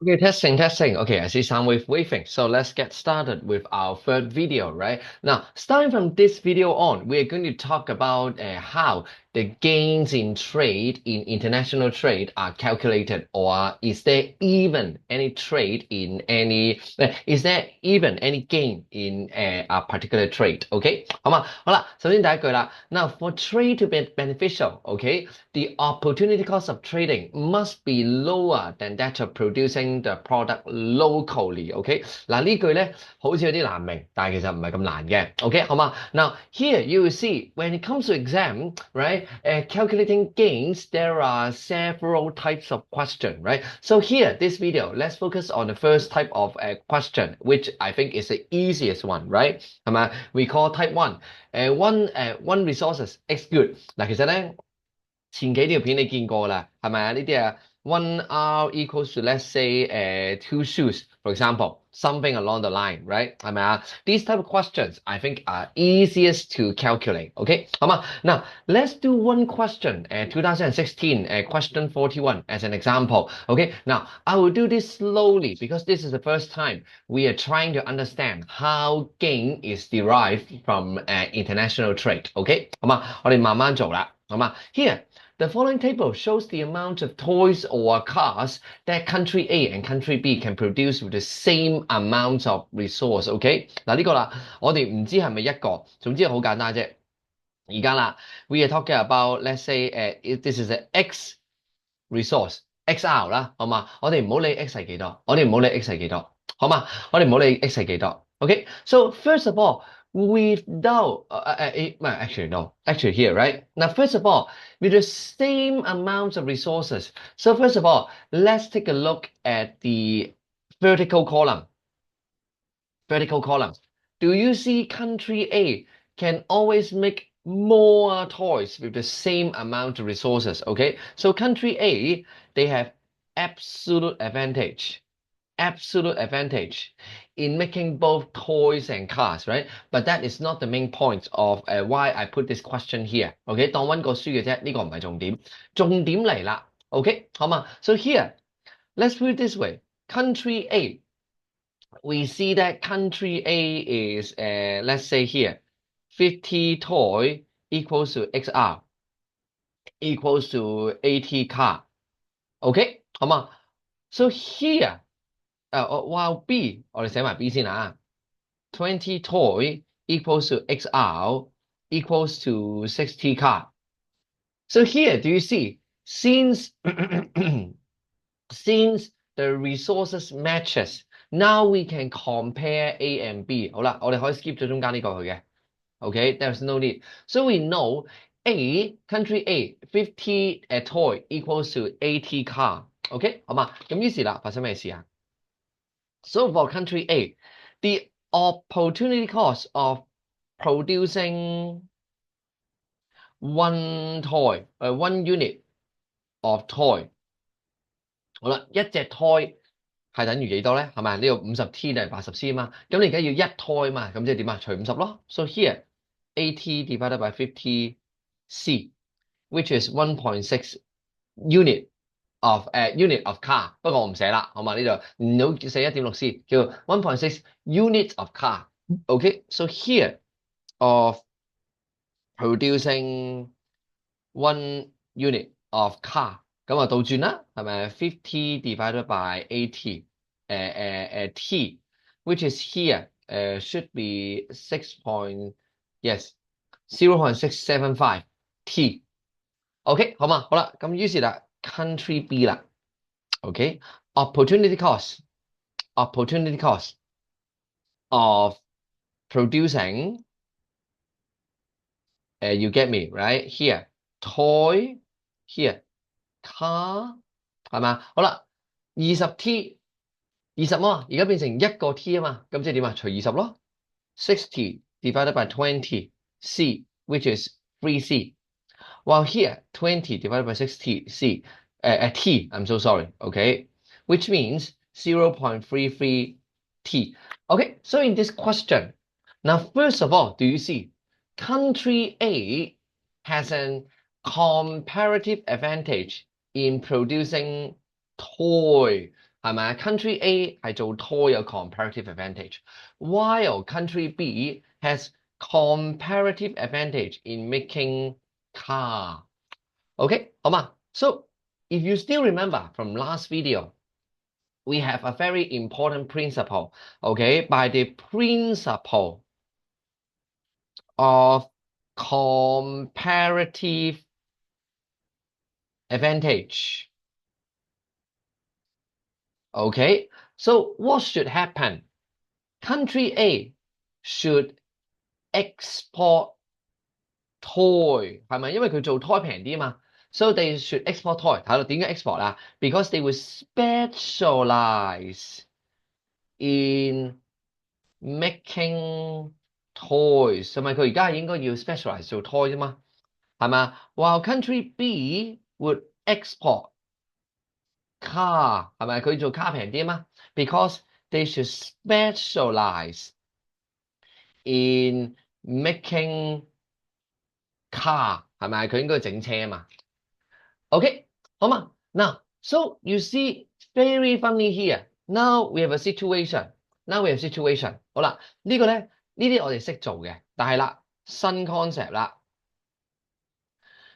Okay, testing. Okay, I see sound wave waving. So let's get started with our third video, right? Now, starting from this video on, we're going to talk about how the gains in trade, in international trade, are calculated, or is there even any trade in any, is there even any gain in a particular trade? Okay, 好嘛，好啦，首先第一句啦。Now, for trade to be beneficial, okay, the opportunity cost of trading must be lower than that of producing the product locally. OK，嗱呢句咧好似有啲難明，但係其實唔係咁難嘅。OK，好嘛？Now here you will see when it comes to exam, right? Calculating gains, there are several types of question, right? So here, this video, let's focus on the first type of question, which I think is the easiest one, right? 係咪？We call type one. One resources X good 嗱，其實咧前幾條片你見過啦，係咪啊？呢啲啊，one R equals to let's say two shoes for example something along the line right 係咪啊？These type of questions I think are easiest to calculate. OK 好嘛？嗱，let's do one question 2016 question 41 as an example. OK now I will do this slowly because this is the first time we are trying to understand how gain is derived from international trade. OK 好嘛？我哋慢慢做啦，好嘛？Here the following table shows the amount of toys or cars that country A and country B can produce with the same amount of resource. OK，嗱呢個啦，我哋唔知係咪一個，總之好簡單啫。而家啦，we are talking about let's say this is a X resource XR 啦，好嘛？我哋唔好理 X 係幾多，我哋唔好理 X 係幾多，好嘛？我哋唔好理 X 係幾多。OK，so first of all, without actually no, actually here, right? Now first of all, with the same amount of resources. So first of all, let's take a look at the vertical column. Vertical column. Do you see country A can always make more toys with the same amount of resources? Okay, so country A, they have absolute advantage. Absolute advantage in making both toys and cars, right? But that is not the main point of why I put this question here. OK，當溫個書嘅啫，呢個唔係重點，重點嚟啦。OK，好嘛？So here, let's put it this way. Country A, we see that country A is, let's say here, 50 toy equals to XR equals to 80 car. OK，好嘛？So here, while B, 我哋寫埋 B 先啊，20 toy equals to XR equals to 60 car. So here, do you see, since since the resources matches, now we can compare A and B. 好啦，我哋可以 skip 咗中間呢個去嘅。Okay, there's no need. So we know A, country A, 50 a toy equals to 80 car. OK，好嘛？咁於是啦，發生咩事啊？So for country A, the opportunity cost of producing one toy, one unit of toy. 好啦，一隻 toy 係等於幾多咧？係咪？呢個50T 定係80C 啊嘛？咁你而家要一 toy 嘛？咁即係點啊？除50咯。So here 80 divided by 50C, which is 1.6 unit of unit of car。不過我唔寫啦，好嘛？呢度唔好寫1.6C，叫 1.6 units of car。OK, so here of producing one unit of car，咁啊倒轉啦，係咪？50 divided by 80，t, which is here should be 0.675 t。OK，好嘛？好啦，咁於是啦，country B 啦，OK，opportunity cost of producing you get me right here toy here car 係嘛？好啦，20T 20嘛，而家變成一個 T 啊嘛，咁即係點啊？除20咯，60 divided by 20 C, which is 3C. While here 20 divided by 60 C, T, I'm so sorry, okay, which means 0.33 T. Okay, so in this question, now first of all, do you see country A has an comparative advantage in producing toy 係咪啊？Country A 係做 toy 有 comparative advantage，while country B has comparative advantage in making car。OK，好嘛？So if you still remember from last video, we have a very important principle. OK, by the principle of comparative advantage. Okay, so what should happen? Country A should export toy，係咪？因為佢做 toy 平啲啊嘛，so they should export toy。睇到點解 export 啊？Because they will specialize in making toys，係咪？佢而家應該要 specialize 做 toy 啫嘛，係咪啊？While country B would export car，係咪？佢做 car 平啲啊嘛，because they should specialize in making car，係咪？佢應該整車啊嘛。OK，好嘛？Now, so you see very funny here. Now we have a situation. Now we have situation. 好啦，呢個咧，呢啲我哋識做嘅，但係啦，新 concept 啦。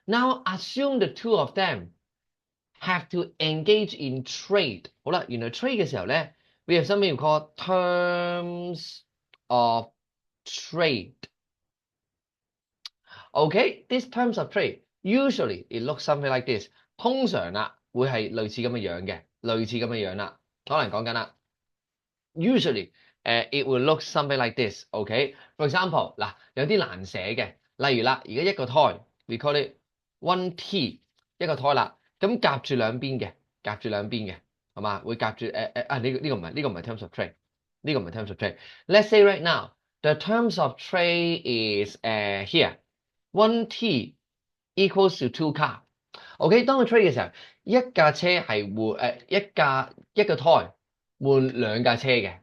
Now assume the two of them have to engage in trade。好啦，原來 trade 嘅時候咧，we have something called terms of trade。Okay, these terms of trade usually it looks something like this。通常啦，會係類似咁嘅樣嘅，類似咁嘅樣啦。可能講緊啦，usually it will look something like this。OK， for example 嗱，有啲難寫嘅，例如啦，而家一個胎 we call it 1T 一個胎啦，咁夾住兩邊嘅，夾住兩邊嘅，係嘛？會夾住呢個唔係 terms of trade，呢個唔係 terms of trade。Let's say right now the terms of trade is here。1T equals to 2 car。OK， 當佢 trade 嘅時候，一架車係換一個胎換兩架車嘅。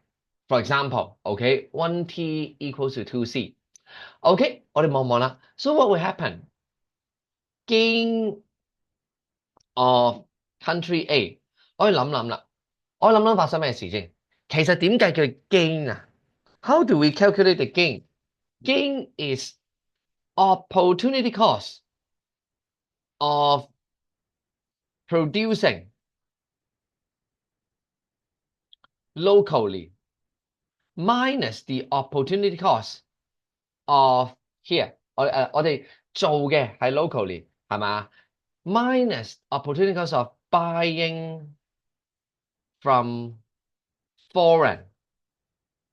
For example，OK，1T equals to 2C。OK， 我哋望望啦。So what will happen? Gain of country A， 我哋諗諗啦，我諗諗發生咩事先。其實點計佢 gain 啊？How do we calculate the gain? Gain is opportunity cost of producing locally minus the opportunity cost of here。我哋做嘅係 locally 係嘛 ？minus opportunity cost of buying from foreign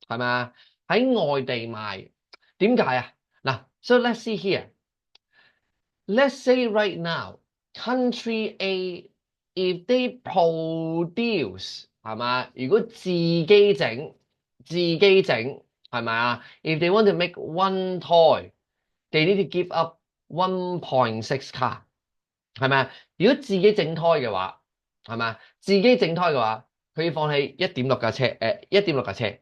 係咪啊？喺外地買點解啊？嗱 ，so let's see here。Let's say right now, country A, if they produce 係嘛？如果自己整係咪啊？If they want to make one toy, they need to give up 1.6 car 係咪啊？如果自己整胎嘅話，係咪啊？自己整胎嘅話，佢要放棄1.6架車，1.6架車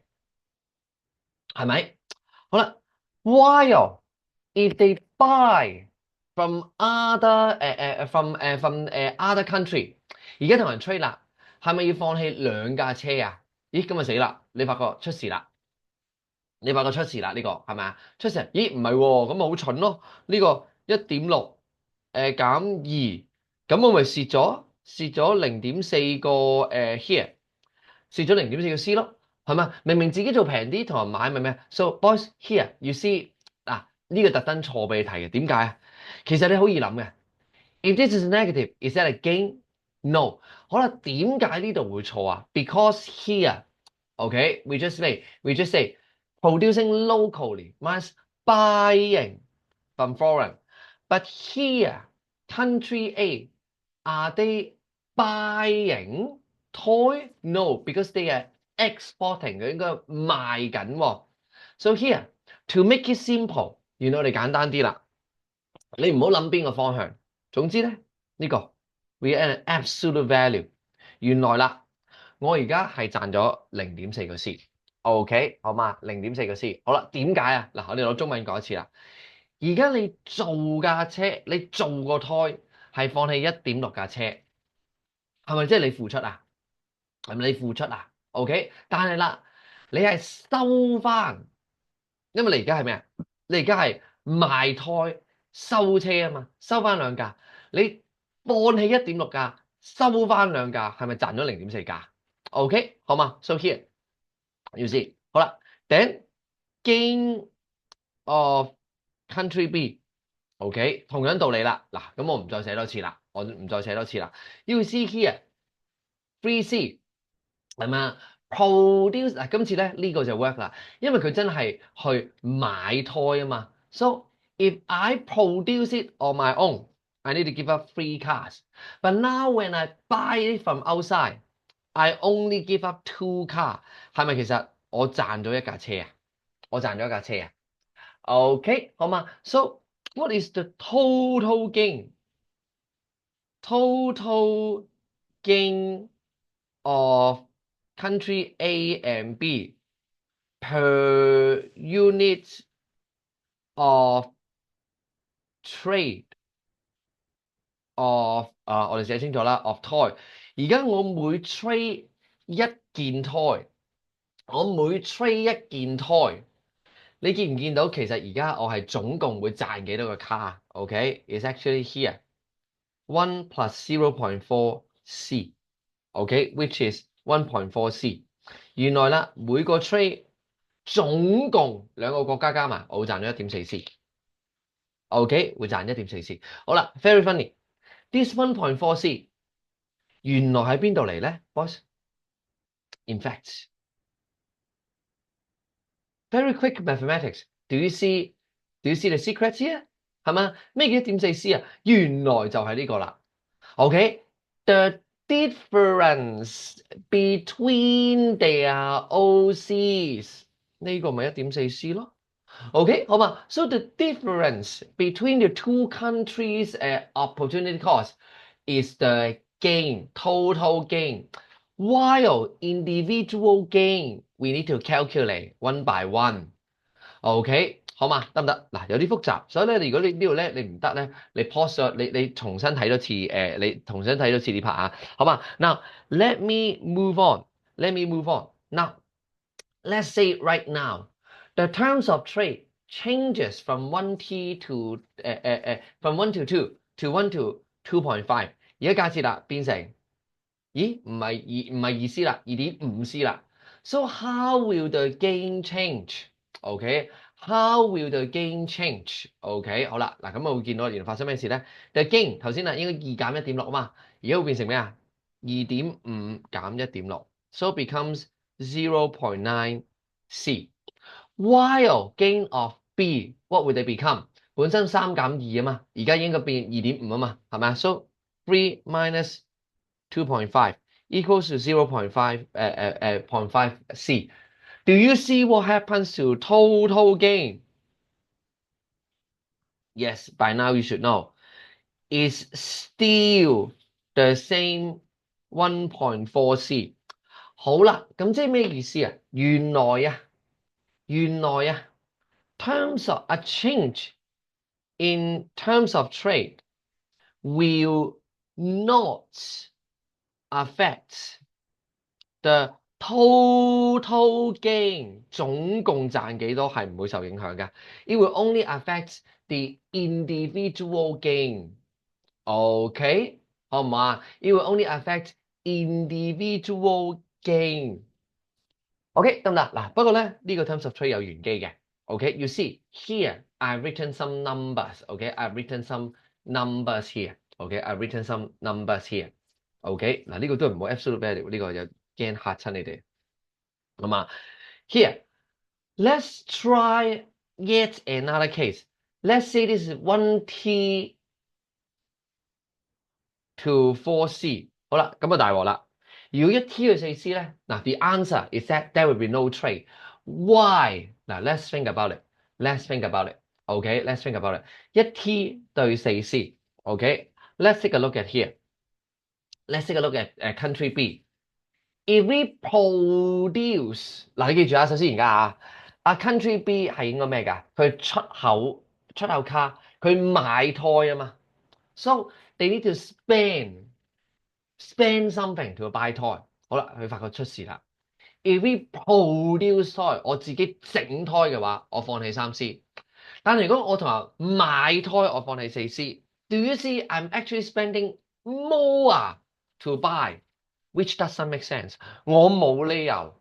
係咪？好啦 ，while if they buy from other other country， 而家同人 trade 啦，係咪要放棄兩架車啊？咦，咁咪死啦！你發覺出事啦，呢個係咪啊？出事，咦唔係喎，咁咪好蠢咯！呢個1.6減2，咁我咪蝕咗0.4個here， 蝕咗0.4個 C 咯，係咪？明明自己做平啲，同人買咪咩 ？So boys here you see 嗱，呢個特登錯俾你睇嘅，點解啊？其實你好易諗嘅。If this is negative, is that a gain? No。好啦，點解呢度會錯啊？Because here, okay, we just say producing locally means buying from foreign. But here, country A, are they buying toy? No, because they are exporting， 佢應該賣緊喎。So here, to make it simple， 原來我哋簡單啲啦，你唔好諗邊個方向。總之咧，呢個 we are an absolute value。原來啦，我而家係賺咗0.4個 C。OK， 好嘛？0.4個 C。好啦，點解啊？嗱，我哋攞中文講一次啦。而家你做架車，你做個胎係放棄1.6架車，係咪即係你付出啊？係咪你付出啊？OK，但係啦，你係收翻，因為你而家係咩啊？你而家係賣胎收車啊嘛，收翻兩架，你放棄1.6架，收翻兩架，係咪賺咗0.4架？OK，好嘛？So here you see，好啦，then gain of country B，OK，同樣道理啦。嗱，咁我唔再寫多次啦，我唔再寫多次啦。You see here。3C 係嘛？produce 嗱，今次咧呢個就 work 啦，因為佢真係去買胎啊嘛。So if I produce it on my own, I need to give up 3 cars. But now when I buy it from outside, I only give up 2 car。係咪其實我賺咗一架車啊？我賺咗一架車啊？OK，好嘛？So what is the total gain? Total gain of country A and B per unit of trade of 我哋寫清楚啦 of toy。而家我每 trade 一件 toy，我每 trade 一件 toy，你見唔見到其實而家我係總共會賺幾多個卡？OK，it's actually here 1 plus 0.4 C。OK，which is 1.4 C。原來啦，每個 trade 總共兩個國家加埋，我會賺咗1.4 C。OK，會賺1.4 C。好啦 ，very funny。This 1.4 C 原來喺邊度嚟咧 ，boys？In fact, very quick mathematics. Do you see the secrets here？係嘛？咩叫1.4 C 啊？原來就係呢個啦。OK，the difference between their OCs 呢個咪1.4 C 咯。OK，好嘛？So the difference between the two countries' opportunity cost is the gain, total gain. While individual gain, we need to calculate one by one. OK，好嘛？得唔得？嗱，有啲複雜，所以咧，如果你呢度咧你唔得咧，你 pause 咗，你重新睇多次你重新睇多次呢 part 啊，好嘛？Now let me move on. Let me move on. Now let's say right now. The terms of trade changes from 1T to from 1 to 2 to 1 to 2.5。而家假設啦，變成咦唔係2C 啦，2.5 C 啦。So how will the gain change? OK, how will the gain change? OK， 好啦，嗱咁我會見到原來發生咩事咧？The gain 頭先啊應該2減1.6啊嘛，而家會變成咩啊？2.5減1.6 ，so becomes 0.9 C。While gain of B, what would they become？ 本身3減2啊嘛，而家應該變2.5啊嘛，係咪啊 ？So 3 minus 2.5 equals to 0.5 0.5 C. Do you see what happens to total gain? Yes, by now you should know. It's still the same 1.4 C。好啦，咁即係咩意思啊？原來啊，terms of a change in terms of trade will not affect the total gain， 總共賺幾多係唔會受影響嘅。It will only affect the individual gain。OK， 好唔好啊？ It will only affect individual gain。OK， 得唔得？嗱，不過咧呢個 terms of trade 有玄機嘅。OK，you see here I've written some numbers。OK，I've written some numbers here。OK，I've written some numbers here。OK，嗱呢個都唔好 absolute value，呢個就驚嚇親你哋。好嘛？Here let's try yet another case. Let's say this is 1T to 4C。好啦，咁啊大鑊啦。如果1T 去4C 咧，嗱 the answer is that there will be no trade。Why？嗱 let's think about it。Let's think about it。OK，let's think about it。1T 對4C。OK，let's take a look at here。Let's take a look at country B。If we produce 嗱，你記住啊，首先而家country B 係應該咩㗎？佢出口卡，佢買胎啊嘛。So they need to spend something to buy toy。好啦，佢發覺出事啦。If we produce toy，我自己整胎嘅話，我放棄3C。但係如果我同人買胎，我放棄4C。Do you see I'm actually spending more to buy，which doesn't make sense。我冇理由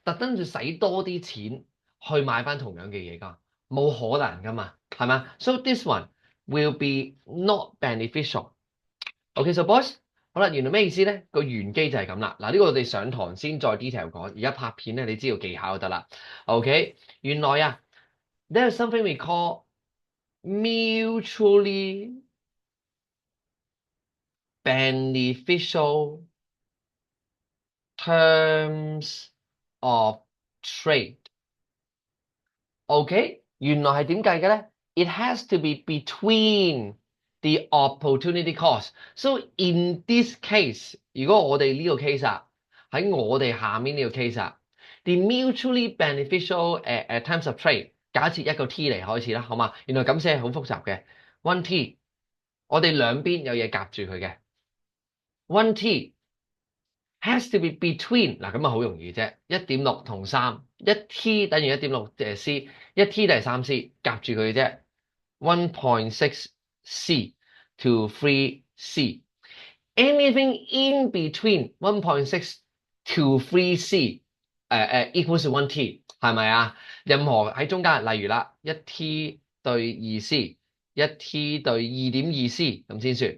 特登要使多啲錢去買翻同樣嘅嘢㗎，冇可能㗎嘛，係嘛？ So this one will be not beneficial。OK，so boys，好啦，原來咩意思咧？個原機就係咁啦。嗱，呢個我哋上堂先再 detail 講，而家拍片咧，你知道技巧就得啦。OK，原來啊，there is something we call mutually beneficial terms of trade。OK，原來係點計嘅咧？It has to be between the opportunity cost。So in this case，如果我哋呢個 case 啊，喺我哋下面呢個 case 啊，the mutually beneficial terms of trade，假設一個 T 嚟開始啦，好嘛？原來咁寫係好複雜嘅，one T，我哋兩邊有嘢夾住佢嘅，one T。has to be between 嗱，咁啊好容易啫，1.6同3，一 T 等於1.6C，一 T 就係3C，夾住佢嘅啫，1.6 C to 3C。Anything in between 1.6 to 3C equals to 1T， 係咪啊？任何喺中間，例如啦，一 T 對2C，一 T 對2.2C 咁先算。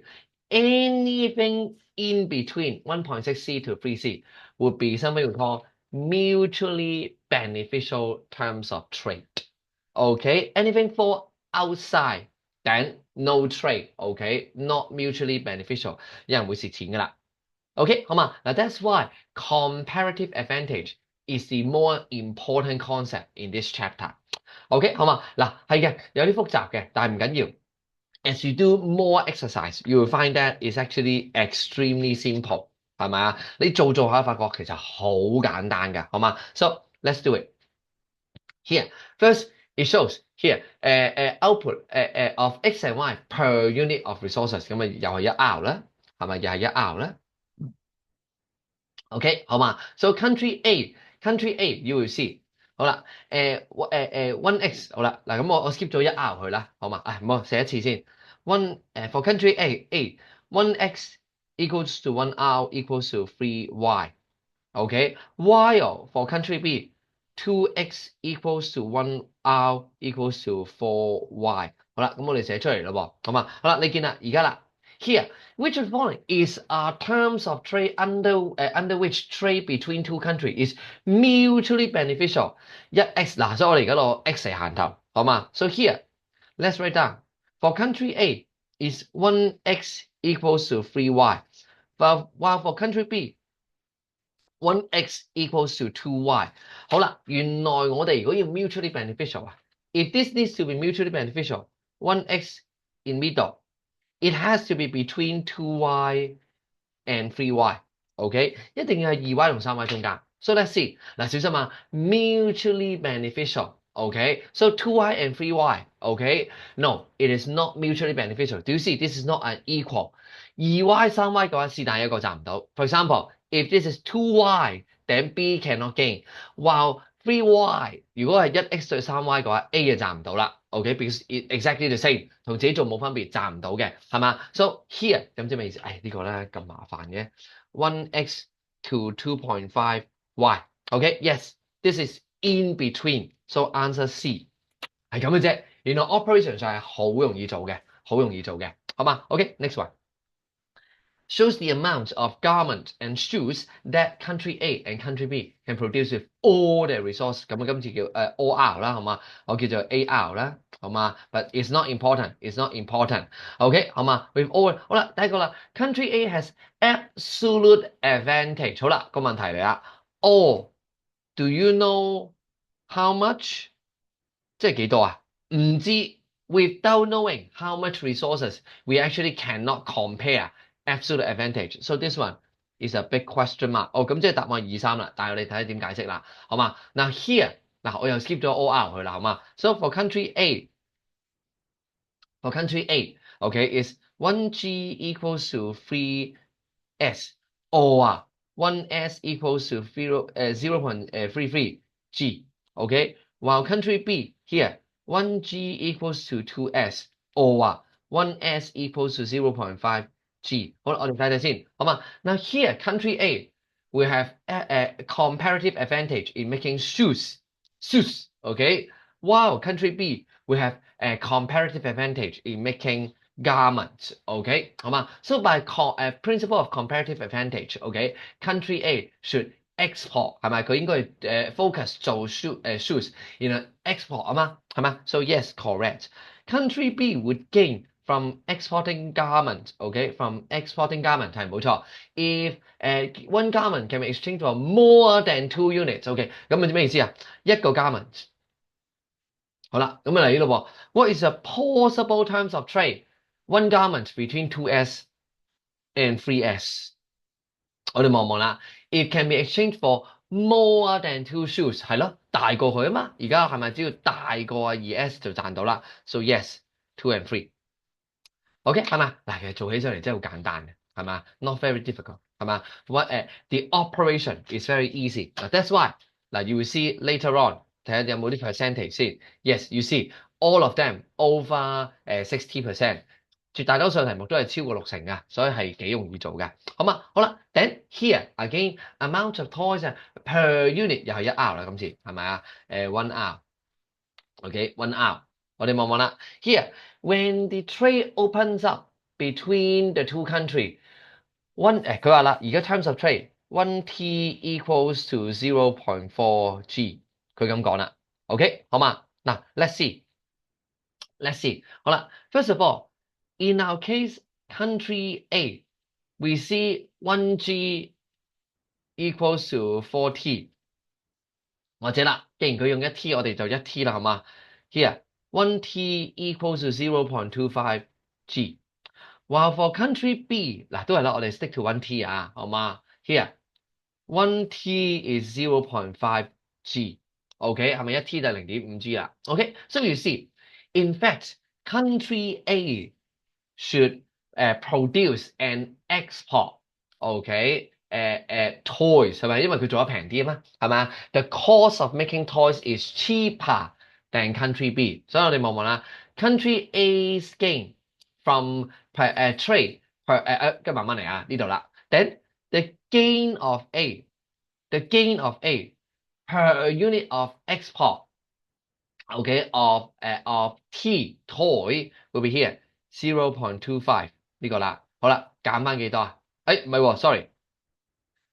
Anything in between 1.6C to 3C would be something we call mutually beneficial terms of trade. Okay, anything fall outside, then no trade. Okay, not mutually beneficial， 有人會蝕錢㗎啦。OK， 好嘛？嗱 ，that's why comparative advantage is the more important concept in this chapter。OK， 好嘛？嗱，係嘅，有啲複雜嘅，但係唔緊要。As you do more exercise, you will find that it's actually extremely simple， 係咪啊？你做下發覺其實好簡單㗎，好嘛？ So let's do it. Here, first it shows here output of x and y per unit of resources， 咁啊又係一 R 啦，係咪又係一 R 啦？OK， 好嘛 ？So country A you will see。好啦，one x 好啦，嗱咁我 skip 咗一 R 佢啦，好嘛？唔好寫一次先。for country A one x equals to 1 R equals to 3 y。OK， while for country B 2 x equals to 1 R equals to 4 y。好啦，咁我哋寫出嚟咯喎，好嘛？好啦，你見啦，而家啦。Here, which of the following is terms of trade under which trade between two countries is mutually beneficial？ 一 x 嗱，所以我哋而家攞 x 嚟行頭，好嘛？ So here, let's write down for country A is 1 x equals to 3 y， while for country B 1 x equals to 2 y。 好啦，原來我哋如果要 mutually beneficial 啊，if this needs to be mutually beneficial， 1 x in middle。It has to be between 2y and 3y。 OK， 一定要係2y 同3y 中間。So let's see。嗱，小心啊 ，mutually beneficial。OK，so two y and 3y。OK，no， it is not mutually beneficial。Do you see this is not an equal？ 2y 3y 嘅話，是但一個賺唔到。For example，if this is 2y，then B cannot gain。while 3y 如果係1x 對 3y 嘅話 ，A 就賺唔到啦。OK，because it exactly the same， 同自己做冇分別，賺唔到嘅，係嘛 ？So here 咁即係咩意思？呢個咧咁麻煩嘅，1x to 2.5 y。OK，yes，this is in between。So answer C 係咁嘅啫。原來 operation 上係好容易做嘅，好容易做嘅，好嘛？OK，next one。Shows the amount of garment and shoes that country A and country B can produce with all their resource。咁啊，今次叫all R 啦，好嘛？我叫做 AR 啦，好嘛 ？But it's not important. It's not important. OK，好嘛 ？With all 好啦，第一個啦 ，country A has absolute advantage。好啦，個問題嚟啦。All do you know how much？ 即係幾多啊？唔知。Without knowing how much resources, we actually cannot compare absolute advantage. So this one is a big question mark。咁即係答案2、3啦，但係我哋睇下點解釋啦，好嘛？嗱 here 嗱我又 skip 咗 OR 去啦，好嘛？ So for country A，is 1G equals to 3S。1s equals to 0.33 G, okay? While country B, here, 1G equals to 2s, or 1s equals to 0.5 G. 好啦，我哋睇睇先，好嘛？ Now here, country A, we have a comparative advantage in making shoes, okay? While country B, we have a comparative advantage in making garments, okay? 好嘛？ So by principle of comparative advantage, okay, country A should export 係咪？佢應該focus 做 shoes，然後 export 啊嘛，係嘛？ So yes, correct. Country B would gain from exporting garment, okay? From exporting garment 係冇錯。If one garment can be exchanged for more than 2 units, okay? 咁咩意思啊？一個 garment。好啦，咁啊嚟呢度喎。What is a possible terms of trade? One garment between 2s and 3s。我哋望望啦。It can be exchanged for more than 2 shoes， 係咯，大過佢啊嘛。而家係咪只要大過 2s 就賺到啦 ？So yes, 2 and 3。OK 係嘛？嗱，其實做起上嚟真係好簡單嘅，係嘛 ？Not very difficult，係嘛？The operation is very easy。That's why 嗱，you will see later on，睇下有冇啲 percentage 先。Yes, you see all of them over 60%，絕大多數題目都係超過60%㗎，所以係幾容易做嘅。好嘛？好啦 ，then here again amount of toys per unit 又係1 hour 啦，今次係咪啊？1 hour。OK，1 hour。我哋望望啦 ，here。When the trade opens up between the two countries, 佢話啦，而家 terms of trade 1T equals to 0.4 G， 佢咁講啦 ，OK 好嘛？嗱 ，let's see，好啦 ，first of all, in our case, country A, we see 1G equals to 4T， 或者啦，既然佢用1T， 我哋就1T 啦，好嘛 ？Here。1T equals to 0.25 G. While for country B， 嗱都係啦，我哋 stick to 1T 啊，好嘛 ？Here 1T is 0.5 G。OK， 係咪1T 就係0.5 G 啦 ？OK，so you see, in fact, country A should produce and export。OK，toys 係咪？因為佢做得平啲啊嘛，係咪啊？ The cost of making toys is cheaper than country B， 所以我哋望望啦 ，country A's gain from trade 跟慢慢嚟啊，呢度啦。Then the gain of A per unit of export，OK of T toy will be here 0.25呢個啦。好啦，減翻幾多啊？唔係喎 ，sorry。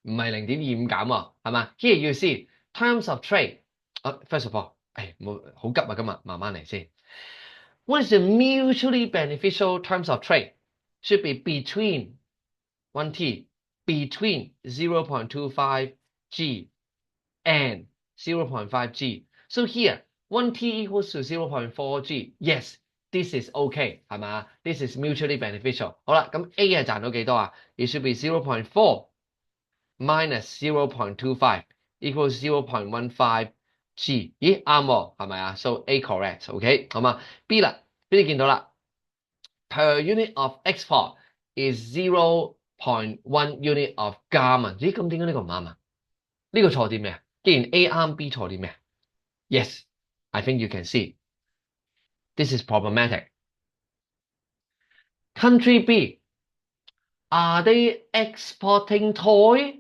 唔係0.25減喎，係嘛 ？Here you see terms of trade。First of all， 冇好急啊，今日慢慢嚟先。What is the mutually beneficial terms of trade? Should be between 1T, between 0.25 G and 0.5 G. So here 1T equals to 0.4 G. Yes, this is okay， 係嘛 ？This is mutually beneficial。好啦，咁 A 係賺到幾多啊？ It should be 0.4。minus 0.25 equals 0.15 G， 咦啱喎，係咪啊 ？So A correct，OK， 好嘛 ？B 啦，B 你見到啦 ，per unit of export is 0.1 unit of garment， 咦咁點解呢個唔啱啊？呢個錯啲咩啊？既然 A 啱 ，B 錯啲咩？Yes，I think you can see this is problematic. Country B, are they exporting toy?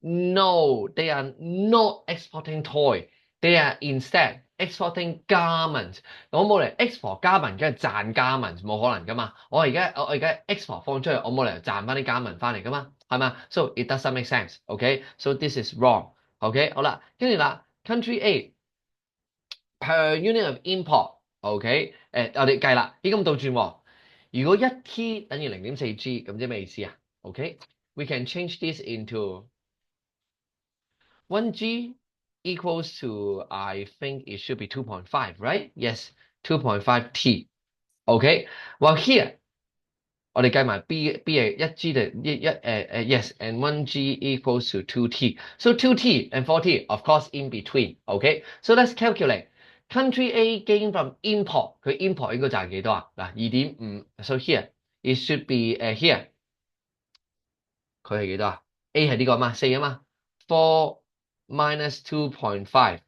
No, they are not exporting toy. They are instead exporting garment。我冇嚟 export garment，梗係賺 garment， 冇可能噶嘛。我而家 export 放出去，我冇理由賺翻啲 garment 翻嚟噶嘛，係嘛 ？So it doesn't make sense. OK, so this is wrong. OK， 好啦，跟住啦 ，country A per unit of import。OK， 我哋計啦，咦咁倒轉喎。如果1T 等於0.4 G， 咁即係咩意思啊 ？OK，we can change this into 1G equals to, I think it should be 2.5, right? Yes, 2.5 T. Okay, well here, 我哋計埋 B 係1G 定yes, and 1G equals to 2T. So 2T and 4T, of course, in between. Okay, so let's calculate. Country A gain from import， 佢 import 應該賺幾多啊？嗱 2.5， so here it should be here， 佢係幾多啊？ A 係呢個嘛4啊嘛，4 minus 2.5，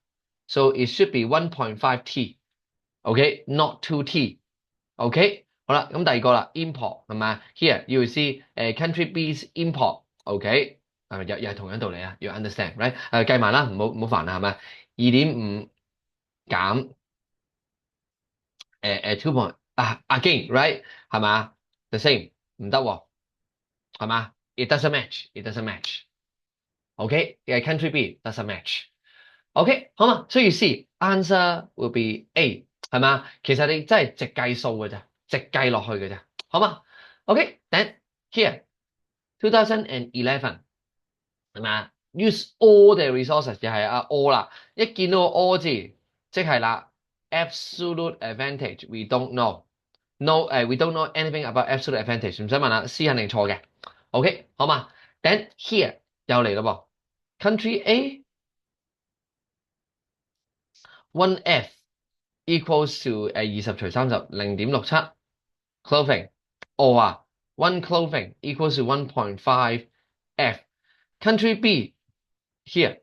so it should be 1.5 t，OK，not 2 t，OK，好啦，咁第二個啦 ，import 係咪 ？Here you will see country B's import，OK，又係同樣道理啊，要 understand，right？計埋啦，唔好煩啦，係咪？2.5減2 point again，right？係嘛？The same 唔得喎，係嘛？It doesn't match，it doesn't match。OK，country B doesn't match。OK，好嘛，所以 C answer will be A，係嘛？其實你真係直計數嘅咋，直計落去嘅咋，好嘛？OK，then here 2011係嘛？Use all the resources 就係all 啦，一見到個 all 字，即係啦 ，absolute advantage we don't know。No，we don't know anything about absolute advantage。唔使問啦，C 肯定錯嘅。OK，好嘛？Then here 又嚟咯噃，country A one F equals to 20除30 0.67 clothing， or one clothing equals to 1.5 F。Country B here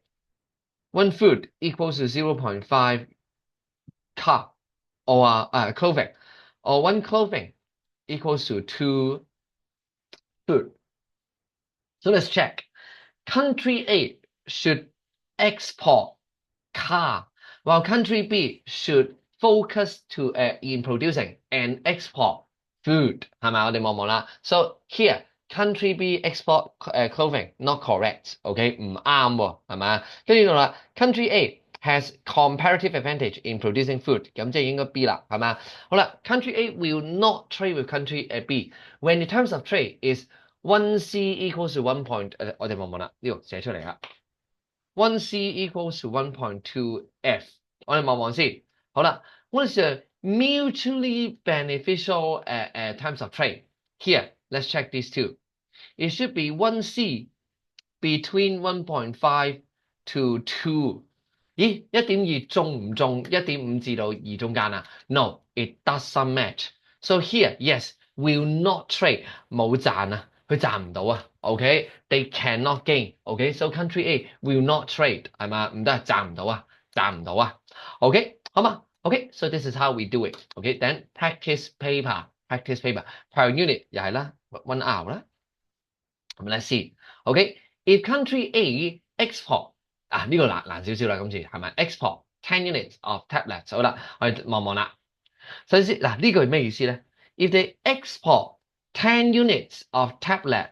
one food equals to 0.5 cup or clothing, or one clothing equals to 2 food. So let's check. Country A should export car, while country B should focus in producing and export food，係咪？我哋望望啦。So here country B export clothing not correct，OK，唔啱喎，係咪？跟住到啦，country A has comparative advantage in producing food，咁即係應該 B 啦，係咪？好啦，country A will not trade with country B when the terms of trade is 1C equals to 1 point，我哋望望啦，呢度寫出嚟啦。1C equals to 1.2 F， 我哋望望先。好啦，what is the mutually beneficial terms of trade? Here, let's check these two. It should be 1C between 1.5 to 2。咦，1.2中唔中？1.5至到2中間啊 ？No, it doesn't match. So here, yes, will not trade， 冇賺啊，佢賺唔到啊。OK，they cannot gain。OK，so country A will not trade， 係嘛？唔得，賺唔到啊，賺唔到啊。OK，好嘛？OK，so this is how we do it。OK，then practice paper per unit 又係啦 ，1 hour 啦。咁 let's see。OK，if country A export 呢個難少少啦，今次係咪 export 10 units of tablets？ 好啦，我哋望望啦。首先呢句係咩意思咧 ？If they export 10 units of tablet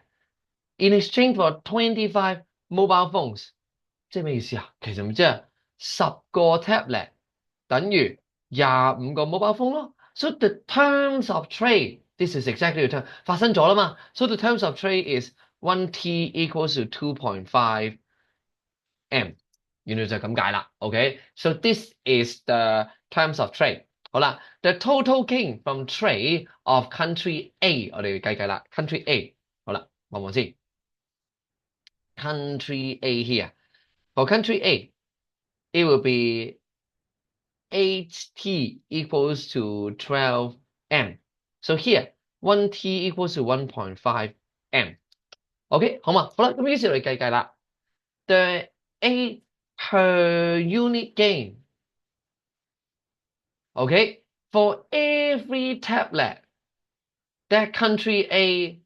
in exchange for 25 mobile phones， 即係咩意思啊？其實唔知啊，10個 tablet 等於25個 mobile phone 咯。So the terms of trade，this is exactly the term 發生咗啦嘛。So the terms of trade is 1T equals to 2.5 M， 原來就係咁解啦。OK，so this is the terms of trade。好啦 ，the total gain from trade of country A， 我哋計啦 ，country A， 好啦，望望先 ，country A here for country A，it will be 8T equals to 12 M。So here 1T equals to 1.5 M。OK， 好嘛，好啦，咁於是我哋計啦 ，the A per unit gain。OK，for every tablet that country A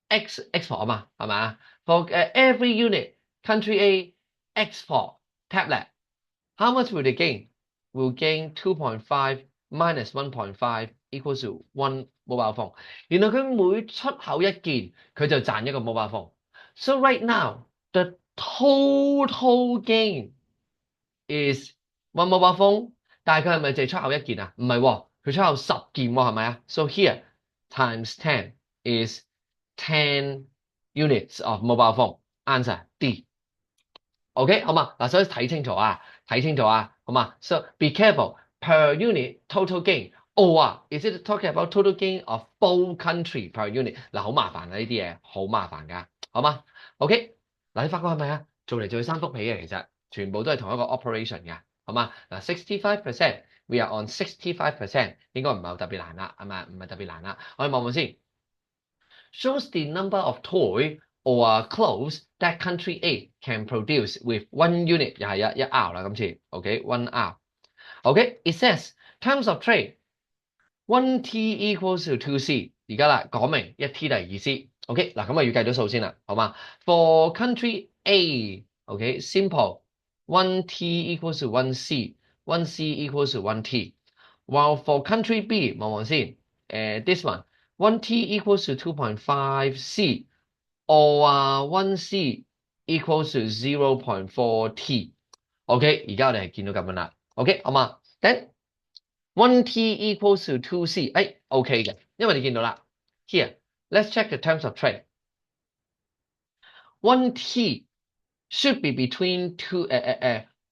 export 啊嘛，係嘛 ？For every unit country A export tablet，how much will they gain? Will gain 2.5 minus 1.5 equals to 1 mobile phone。原來佢每出口一件，佢就賺一個 mobile phone。So right now the total gain is 1 mobile phone， 但係佢係咪淨係出口一件啊？唔係喎，佢出口10件喎，係咪啊 ？So here times 10 is 10 units of mobile phone。Answer D。OK， 好嘛？嗱，所以睇清楚啊，好嘛 ？So be careful per unit total gain。or is it talking about total gain of both country per unit？ 嗱，好麻煩啊，呢啲嘢好麻煩㗎，好嘛 ？OK， 嗱，你發覺係咪啊？做嚟做去3幅皮嘅，其實全部都係同一個 operation 㗎，好嘛？嗱 ，65% we are on 65%， 應該唔係特別難啦，係咪？唔係特別難啦，我哋望望先。Shows the number of toy or clothes that country A can produce with 1 unit 又係一 R 啦，今次 OK 1 R OK it says terms of trade 1 T equals to 2 C 而家啦講明1 T 等於2 C OK 嗱咁啊要計咗數先啦，好嘛 for country A OK simple 1 T equals to 1 C 1 C equals to 1 T while for country B 望望先this one 1 T equals to 2.5 C or 1 C equals to 0.4 T OK 而家我哋係見到咁樣啦 OK 好嘛 then 1 T equals to 2 C OK 嘅，因為你見到啦 here let's check the terms of trade 1 T should be between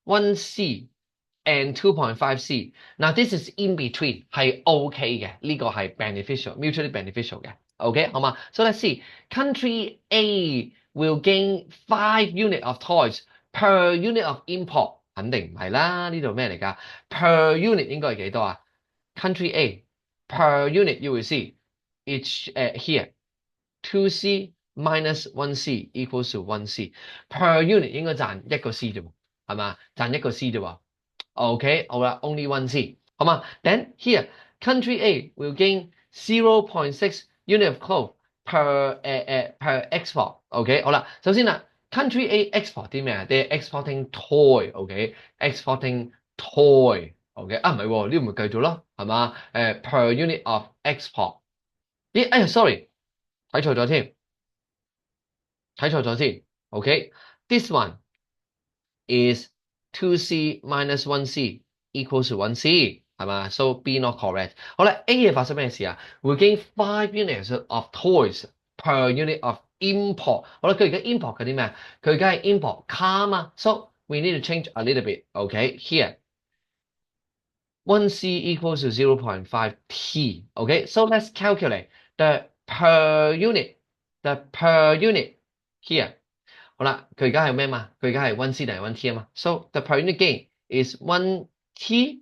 1 C and 2.5 C. Now this is in between 係 OK 嘅，呢個係 beneficial, mutually beneficial 嘅。OK 好嘛 ？So let's see. Country A will gain 5 unit of toys per unit of import， 肯定唔係啦，呢度咩嚟㗎 ？Per unit 應該係幾多啊 ？Country A per unit you will see it's here 2C minus 1C equals to 1C per unit 應該賺一個 C 啫喎，係嘛？賺一個 C 啫喎。OK 好啦 only 1 C 好嘛 then here country A will gain 0.6 unit of cloth per export OK 好啦首先啦 country A export 啲咩啊 they're exporting toy OK exporting toy OK 啊唔係喎呢度咪繼續咯係嘛per unit of export 咦哎呀 sorry 睇錯咗添睇錯咗先 OK this one is 2C minus 1C equals to 1C 係嘛 so B not correct 好啦 A 嘢發生咩事啊 we gain 5 units of toys per unit of import 好啦佢而家 import 嗰啲咩佢而家係 import car 嘛 so we need to change a little bit okay here 1C equals to 0.5 T okay so let's calculate the per unit here 好啦，佢而家係咩嘛？佢而家係 1C 定係 1T 啊嘛 ？So the per unit gain is 1T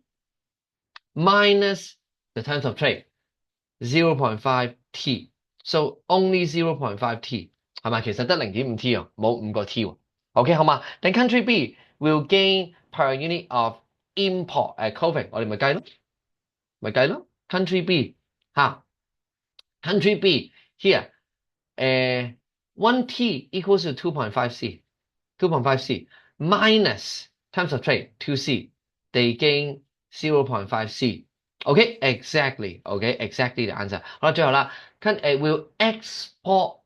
minus the terms of trade 0.5 T. So only 0.5 T 係咪？其實得0.5 T 啊，冇5個 T 喎。OK 好嘛？ Then country B will gain per unit of import clothing， 我哋咪計咯。Country B 嚇，Country B here 1T equals to 2.5 C. 2.5 C minus terms of trade 2C, they gain 0.5 C. Okay, exactly. Okay, exactly the answer. 好啦，最後啦，will export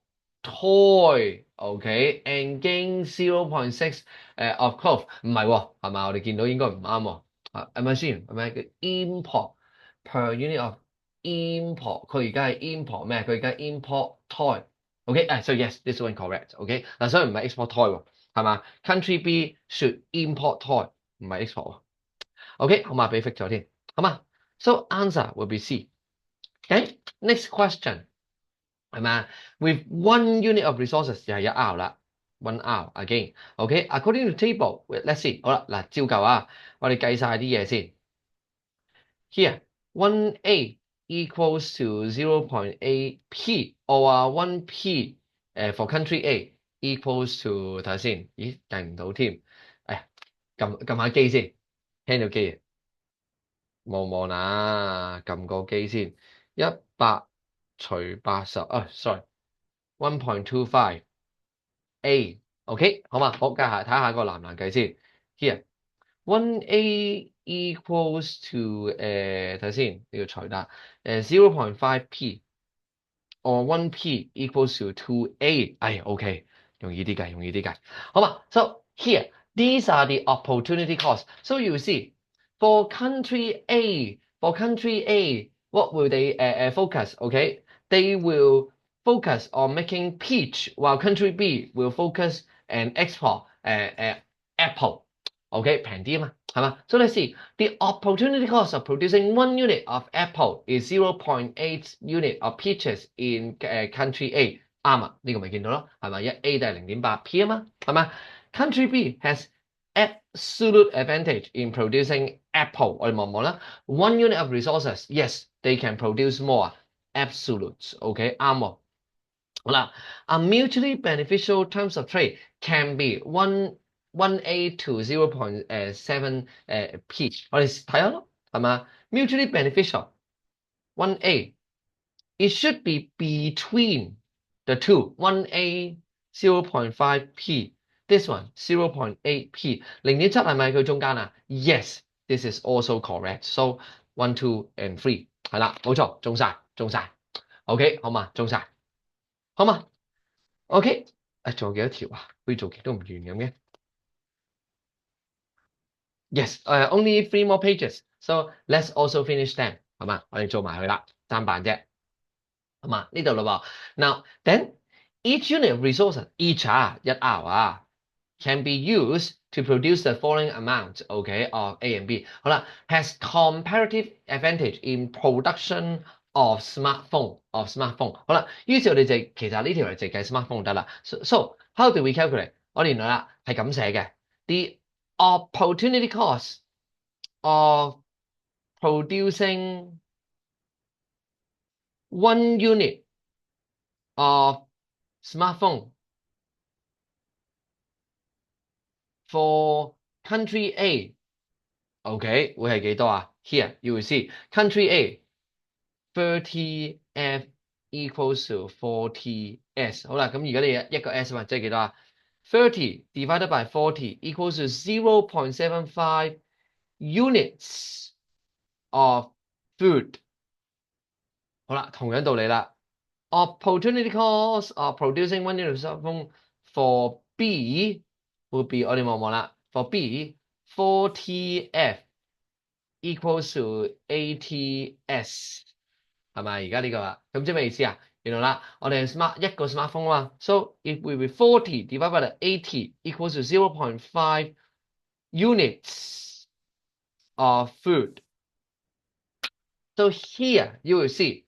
toy. Okay, and gain 0.6 of cloth. 唔係喎，係嘛？我哋見到應該唔啱喎。係咪先？係咪叫 import per unit of import？ 佢而家係 import 咩？佢而家 import toy。Okay, so yes, this one correct. Okay，嗱，所以唔係 export toy 喎。係嘛 ？Country B should import toy， 唔係 export 喎。OK， 好嘛，俾 fix 咗添，好嘛 ？So answer will be C。Okay， next question 係嘛 ？With 1 unit of resources 就係1 R 啦，1 R again。OK，according to table，let's see。好啦，嗱，照舊啊，我哋計晒啲嘢先。Here 1A equals to 0.8 P or 1 P for country A。equals to 睇下先，咦計唔到添，哎呀撳下機先，聽到機望啦，撳個機先，100除80啊 sorry 1.25 A OK 好嘛，好計下睇下個難唔難計先 here 1A equals to 睇下先呢個除啦0.5 P or 1 P equals to 2A OK容易啲計，好嘛 so here these are the opportunity costs so you see for country A what will they focus okay they will focus on making peach while country B will focus and export apple OK 平啲啊嘛係嘛 so let's see the opportunity cost of producing 1 unit of apple is 0.8 unit of peaches in country A 啱啊，呢個咪見到咯，係咪？1A 就係0.8 P 啊嘛，係咪？Country B has absolute advantage in producing apple。我哋望望啦，1 unit of resources，yes，they can produce more。absolute，OK，啱喎。好啦，a mutually beneficial terms of trade can be one A to 0.7 P。我哋睇下咯，係嘛？mutually beneficial one A。It should be between the two. 1A 0.5 P. This one 0.8 P. 0.7係咪佢中間啊 ？Yes, this is also correct. So 1, 2 and 3係啦，冇錯，中晒，中晒。OK，好嘛，中晒，好嘛。OK，仲有幾多條啊？好似做極都唔完咁嘅。Yes, only 3 more pages. So let's also finish them. 好嘛，我哋做埋佢啦，單版啫。好嘛，呢度咯噃。Now then, each unit of resources, each 一 hour can be used to produce the following amount, okay, of A and B. 好啦 has comparative advantage in production of smartphone. 好啦，於是我哋就其實呢條嚟就計 smartphone 得啦。So how do we calculate？我哋原來啦係咁寫嘅，the opportunity cost of producing one unit of smartphone for country A, OK, 會係幾多啊 ？Here you will see country A 30F equals to 40S。好啦，咁而家你一個 S 嘛，即係幾多啊？30 divided by 40 equals to 0.75 units of food。好啦，同樣道理啦。Opportunity cost of producing one unit of smartphone for B would be 我哋望望啦 ，for B 40F equals to 80S 係咪？而家呢個啦，咁即係咩意思啊？原來啦，我哋一個 smartphone 嘛，so it will be 40 divided by 80 equals to 0.5 units of food. So here you will see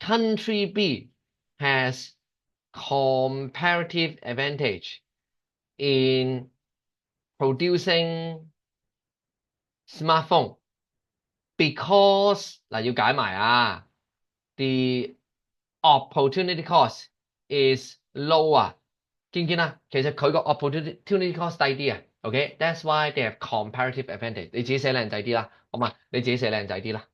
country B has comparative advantage in producing smartphone because 嗱要解埋啊 the opportunity cost is lower。見唔見啊？其實佢個 opportunity cost 低啲啊。OK, that's why they have comparative advantage。你自己寫靚仔啲啦，好嘛？你自己寫靚仔啲啦。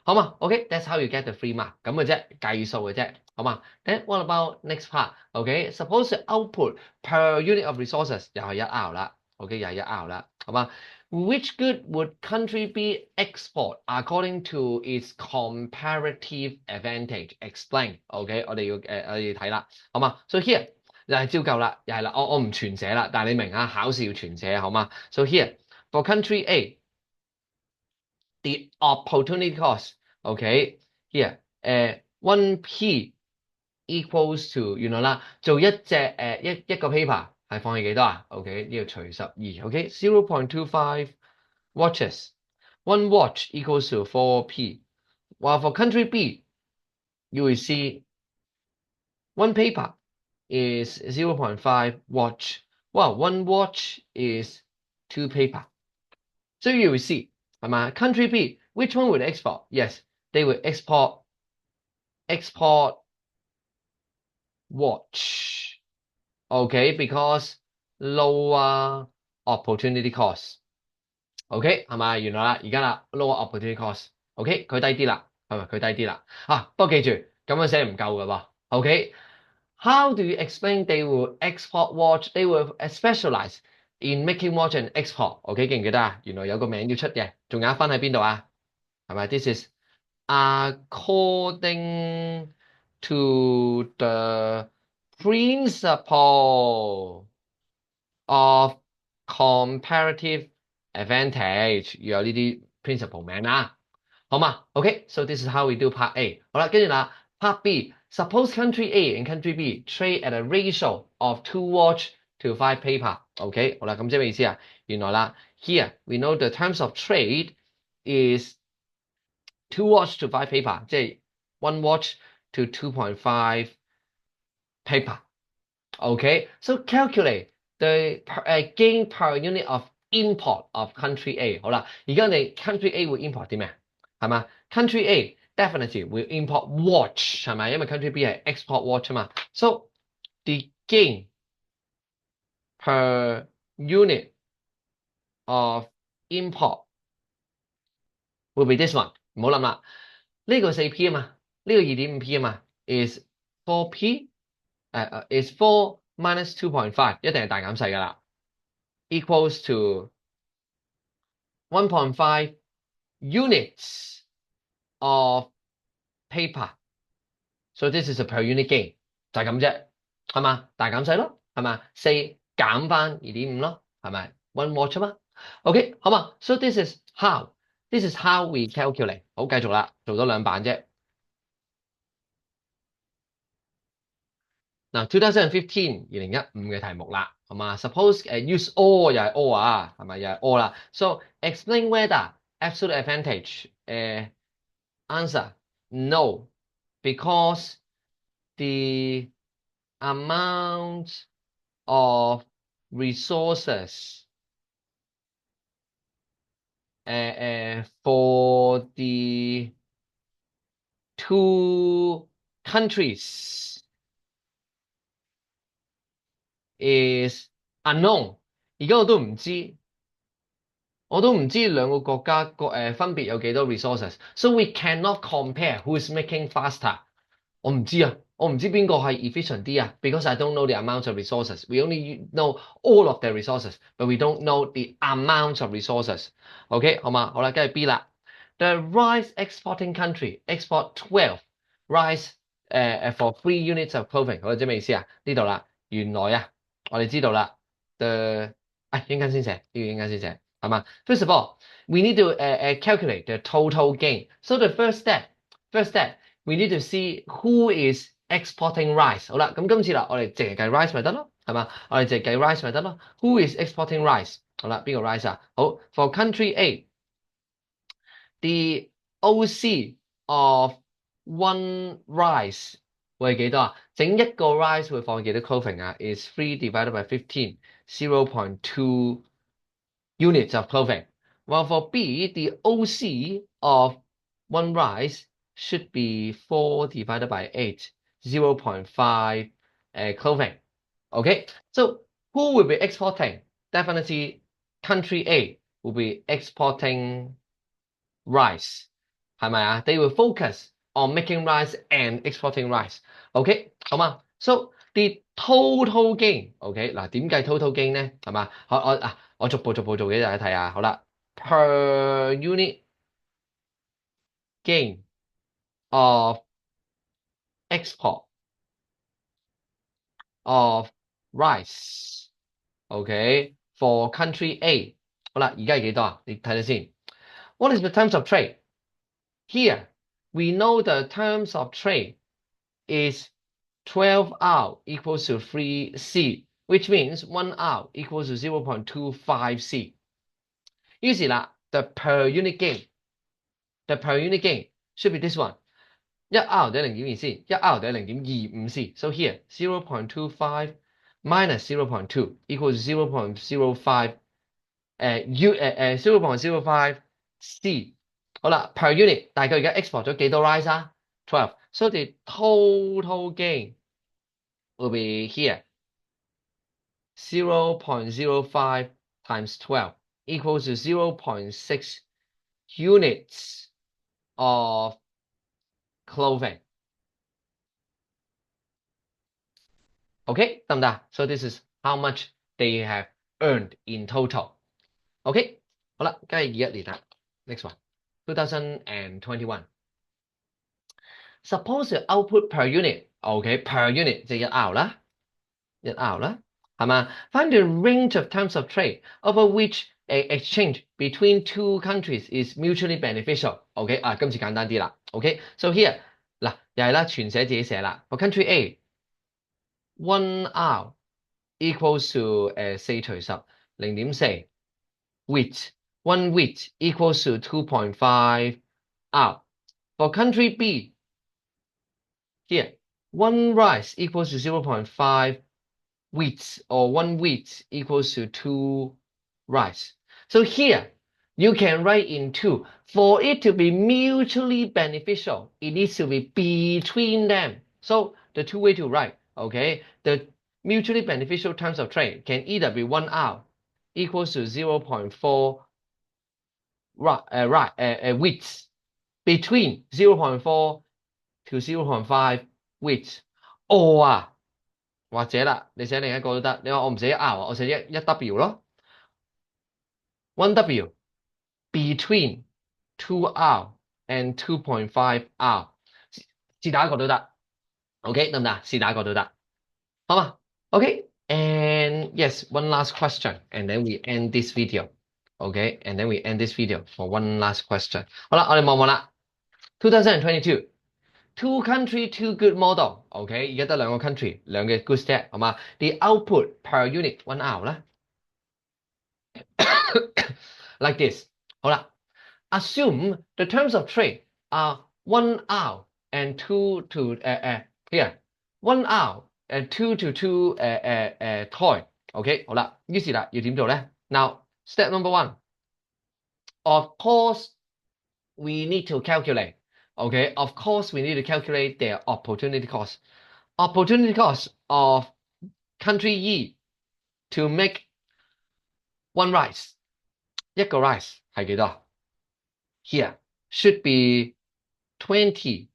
好嘛 ？OK, that's how you get the free mark 咁嘅啫，計數嘅啫，好嘛 ？Then what about next part? OK, suppose the output per unit of resources 又係一 R 啦 ，OK 又係一 R 啦，好嘛 ？Which good would country B export according to its comparative advantage? Explain. OK，我哋要我哋睇啦，好嘛 ？So here 又係照舊啦，又係啦，我唔全寫啦，但係你明啊，考試要全寫，好嘛 ？So here for country A。The opportunity cost, okay, here, 1P equals to 原來啦，做一隻一個 paper 係放棄幾多啊 ？OK，呢個除12 ，OK, 0.25 watches, one watch equals to 4P. While for country B, you will see one paper is 0.5 watch. Well, one watch is 2 paper. So you will see, 係嘛 country B, which one would export? Yes, they will export watch. Okay, because lower opportunity cost. OK 係咪？原來啦，而家啦 lower opportunity cost。OK 佢低啲啦，係咪？佢低啲啦。啊，不過記住咁樣寫唔夠㗎噃。OK, how do you explain they will export watch? They will specialize in making watch and export. OK 記唔記得啊？原來有個名要出嘅，仲有一分喺邊度啊？係咪 ？This is according to the principle of comparative advantage。要有呢啲 principle 名啦，好嘛 ？OK, so this is how we do part A。好啦，跟住啦 part B。Suppose country A and country B trade at a ratio of 2 watch to 5 paper。OK， 好啦，咁即係咩意思啊？原來啦 ，here we know the terms of trade is 2 watch to 5 paper， 即係 1 watch to 2.5 paper。Okay, so calculate the gain per unit of import of country A。好啦，而家你 country A 會 import 啲咩？係嘛？country A definitely will import watch 係咪？因為 country B 係 export watch 啊嘛。So the gain per unit of import will be this one。唔好諗啦，呢個4p 啊嘛，呢個2.5p 啊嘛 ，is 4p is 4 minus 2.5，一定係大減細㗎啦 ，equals to 1.5 units of paper。So this is a per unit gain，就係咁啫，係嘛？大減細咯，係嘛？4減翻2.5咯，係咪？1 watch 啊嘛。OK， 好嘛 ？So this is how we calculate。好，繼續啦，做多2版啫。嗱，2015嘅題目啦，係嘛 ？Suppose use all 又係 all 啊，係咪又係 all 啦 ？So explain whether absolute advantage answer no because the amount of resources for the two countries is unknown。而家我都唔知兩個國家分別有幾多 resources，so we cannot compare who is making faster。我唔知啊，我唔知邊個係 efficient 啲啊 ，because I don't know the amount of resources. We only know all of the resources, but we don't know the amount of resources. OK， 好嘛？好啦，跟住 B 啦。The rice exporting country export 12 rice for 3 units of clothing。好，知咩意思啊？呢度啦，原來啊，我哋知道啦。應該先寫，呢個應該先寫，係嘛 ？First of all, we need to calculate the total gain. So the first step.We need to see who is exporting rice。好啦，咁今次啦，我哋淨係計 rice 咪得咯，係嘛？我哋淨係計 rice 咪得咯。Who is exporting rice？好啦，邊個 rice 啊？好 ，for country A，the OC of one rice 會係幾多啊？整一個 rice 會放幾多 clothing 啊 ？Is 3 divided by 15， 0.2 units of clothing。While for B，the OC of one rice should be 4 divided by 8, 0.5 clothing. Okay, so who will be exporting? Definitely country A will be exporting rice. 係咪啊？ They will focus on making rice and exporting rice. OK， 好嘛 ？So the total gain， OK 嗱，點計 total gain 咧？係嘛？我逐步做俾大家睇下。好啦 ，per unit gain of export of rice, okay, for country A。好啦，而家係幾多啊？你睇睇先。What is the terms of trade? Here, we know the terms of trade is 12R equals to 3C, which means 1R equals to 0.25C。於是啦 the per unit gain should be this one。1R 等於 0.2C， 1R 等於 0.25C。So here 0.25 minus 0.2 equals 0.05 0.05C。好啦 ，per unit 大概而家 export 咗幾多 rice 啊 ？12。So the total gain will be here 0.05 times 12 equals to 0.6 units of clothing。OK， 得唔得？ So this is how much they have earned in total。OK， 好啦，跟住21年啦 ，next one， 2021。Suppose the output per unit，OK，per unit 即係1R啦，1R啦，係嘛 ？Find the range of terms of trade over which a exchange between two countries is mutually beneficial。OK， 啊，今次簡單啲啦。OK，so here 嗱，又係啦，全寫自己寫啦。For country A。1R equals to 4除10 0.4 wheat. 1 wheat equals to 2.5 R. For country B, here 1 rice equals to 0.5 wheat, or 1 wheat equals to 2 rice. So here You can write in two. For it to be mutually beneficial, it needs to be between them. So the two way to write, okay? The mutually beneficial terms of trade can either be 1R equals to 0.4 widths between 0.4 to 0.5 widths, or 或者啦，你寫另一個都得。你話我唔寫 R，我寫一 W 咯，1W between 2R and 2.5R， 是打一個都得。OK 得唔得？是打一個都得，好嘛 ？OK，and yes, one last question, and then we end this video. Okay, and then we end this video for one last question. 好啦，我哋望望啦。2022, two country, two good model. OK， 而家得兩個 country， 兩個 goods啫，好嘛 ？The output per unit 1 hour 啦，like this。好啦 ，assume the terms of trade are 1 hour and 2 to here 1 hour and 2 to 2 toy。OK， 好啦，於是啦，要點做咧 ？Now step number 1, of course we need to calculate. Okay, of course we need to calculate their opportunity cost. Opportunity cost of country E to make one rice. 一個 rice 係幾多 ？Here should be 20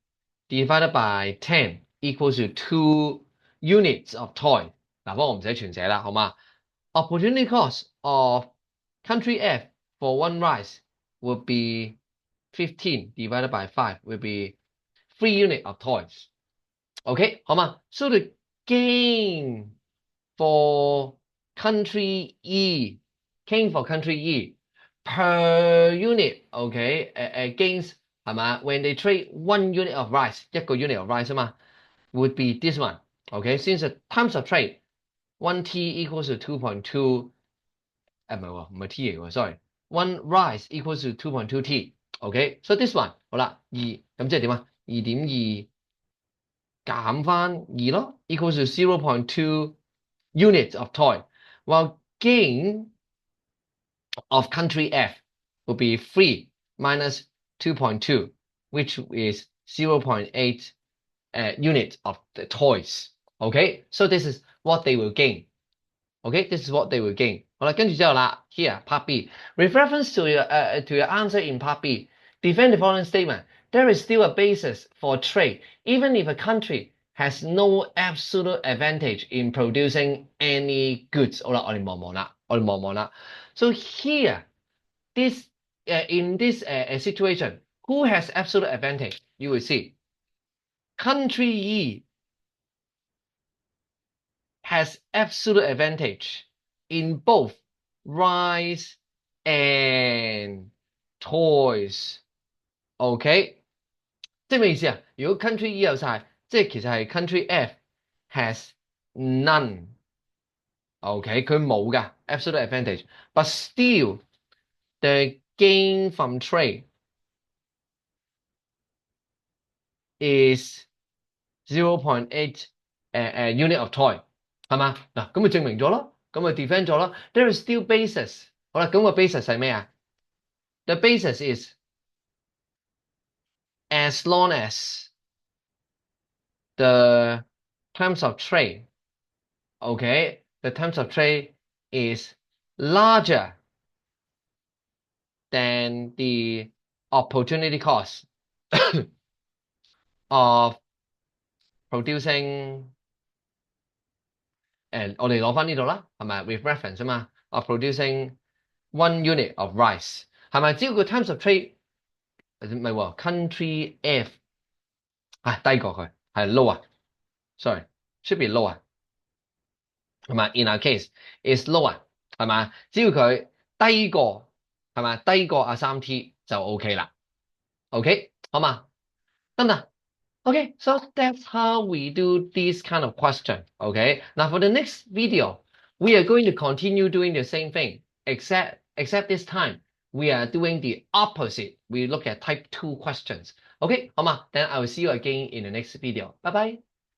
divided by 10 equals to 2 units of toy. 嗱，不過我唔使全寫啦，好嘛 ？Opportunity cost of country F for one rice would be 15 divided by 5 will be 3 units of toys. Okay, 好嘛 ？So the gain for country E, per unit, okay, gains 係嘛 ？When they trade 1 unit of rice, 一個 unit of rice 啊嘛 ，would be this one. Okay, since the times of trade 1T equals to 2.2， 唔係 T 嚟喎 ，sorry. 1 rice equals to 2.2 T. Okay, so this one 好啦，2咁即係點啊？2.2減翻2咯 ，equals to 0.2 units of toy, while gain of country F will be 3 minus 2.2, which is 0.8 units of the toys. Okay, so this is what they will gain. Okay, this is what they will gain. 好啦，跟住之後啦 ，here part B. With reference to your answer in part B, defend the following statement. There is still a basis for trade, even if a country has no absolute advantage in producing any goods. 好啦，我哋望望啦。So here, this in this situation, who has absolute advantage? You will see. Country E has absolute advantage in both rice and toys. OK， 即係咩意思啊？如果 country E 有晒，即係其實係 country F has none。OK， 佢冇㗎 absolute advantage， but still the gain from trade is 0.8 unit of toy。係嘛？嗱，咁咪證明咗咯，咁咪 defend 咗咯。There is still basis。好啦，咁個 basis 係咩啊 ？The basis is as long as the terms of trade, okay, the terms of trade is larger than the opportunity cost of producing。我哋攞翻呢度啦，係咪 with reference 啊嘛 ？of producing 1 unit of rice 係咪？只要個 terms of trade 唔係喎 ，country F 低過佢係 low 啊 ，sorry should be low 啊，係咪 ？In our case is low 啊，係咪？只要佢低過係咪？低過3T 就 OK 啦 ，OK 好嘛？得唔得？ Okay, so that's how we do this kind of question. Okay, now for the next video, we are going to continue doing the same thing, except this time we are doing the opposite. We look at type 2 questions. Okay, 好嘛？ Then I will see you again in the next video. Bye bye.